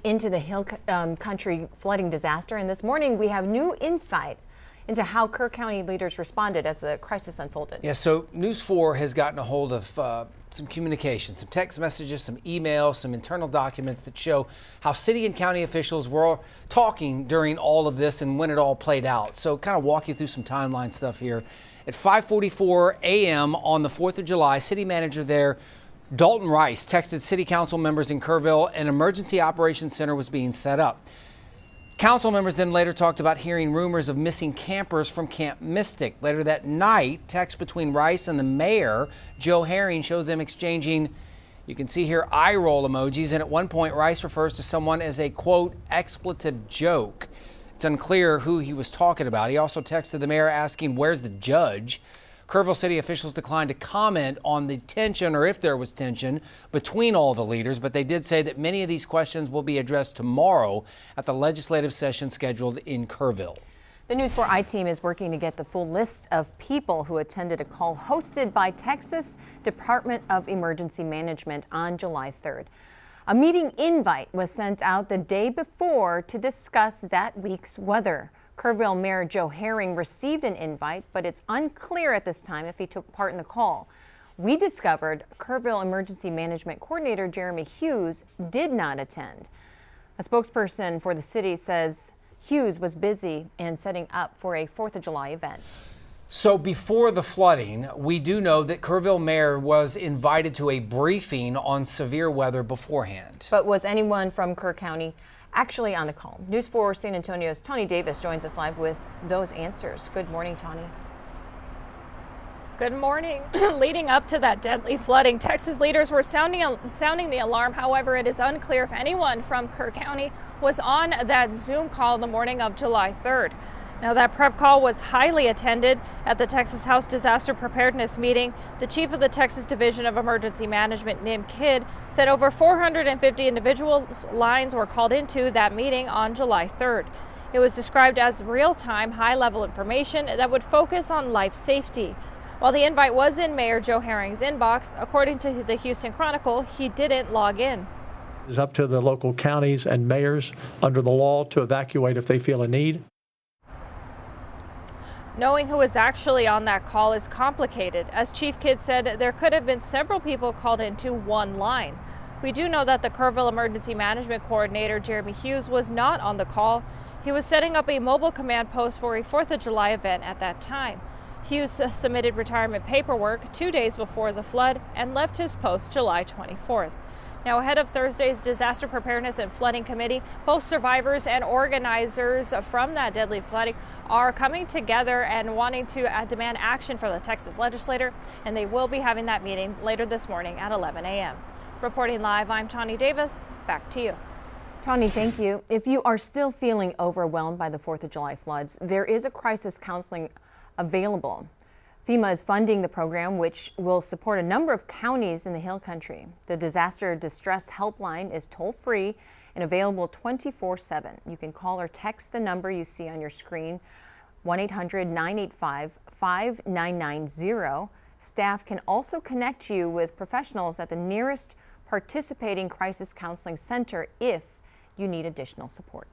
Into the Hill Country flooding disaster, and this morning we have new insight into how Kerr County leaders responded as the crisis unfolded. Yeah, so News 4 has gotten a hold of some communication, some text messages, some emails, some internal documents that show how city and county officials were talking during all of this and when it all played out. So kind of walk you through some timeline stuff here. At 5:44 a.m. on the 4th of July, city manager there, Dalton Rice, texted city council members in Kerrville an emergency operations center was being set up. Council members then later talked about hearing rumors of missing campers from Camp Mystic. Later that night, text between Rice and the mayor, Joe Herring, showed them exchanging, you can see here, eye roll emojis. And at one point, Rice refers to someone as a, quote, expletive joke. It's unclear who he was talking about. He also texted the mayor asking, where's the judge? Kerrville city officials declined to comment on the tension, or if there was tension, between all the leaders, but they did say that many of these questions will be addressed tomorrow at the legislative session scheduled in Kerrville. The News 4i team is working to get the full list of people who attended a call hosted by Texas Department of Emergency Management on July 3rd. A meeting invite was sent out the day before to discuss that week's weather. Kerrville Mayor Joe Herring received an invite, but it's unclear at this time if he took part in the call. We discovered Kerrville Emergency Management Coordinator Jeremy Hughes did not attend. A spokesperson for the city says Hughes was busy and setting up for a 4th of July event. So before the flooding, we do know that Kerrville Mayor was invited to a briefing on severe weather beforehand. But was anyone from Kerr County actually on the call? News 4 San Antonio's Tony Davis joins us live with those answers. Good morning, Tony. Good morning. Leading up to that deadly flooding, Texas leaders were sounding the alarm. However, it is unclear if anyone from Kerr County was on that Zoom call the morning of July 3rd. Now, that prep call was highly attended. At the Texas House Disaster Preparedness meeting, the chief of the Texas Division of Emergency Management, Nim Kidd, said over 450 individuals' lines were called into that meeting on July 3rd. It was described as real-time, high-level information that would focus on life safety. While the invite was in Mayor Joe Herring's inbox, according to the Houston Chronicle, he didn't log in. It's up to the local counties and mayors under the law to evacuate if they feel a need. Knowing who was actually on that call is complicated. As Chief Kidd said, there could have been several people called into one line. We do know that the Kerrville Emergency Management Coordinator, Jeremy Hughes, was not on the call. He was setting up a mobile command post for a 4th of July event at that time. Hughes submitted retirement paperwork 2 days before the flood and left his post July 24th. Now, ahead of Thursday's Disaster Preparedness and Flooding Committee, both survivors and organizers from that deadly flooding are coming together and wanting to demand action for the Texas legislature, and they will be having that meeting later this morning at 11 a.m. Reporting live, I'm Tony Davis. Back to you. Tony, thank you. If you are still feeling overwhelmed by the 4th of July floods, there is a crisis counseling available. FEMA is funding the program, which will support a number of counties in the Hill Country. The Disaster Distress Helpline is toll-free and available 24/7. You can call or text the number you see on your screen, 1-800-985-5990. Staff can also connect you with professionals at the nearest participating crisis counseling center if you need additional support.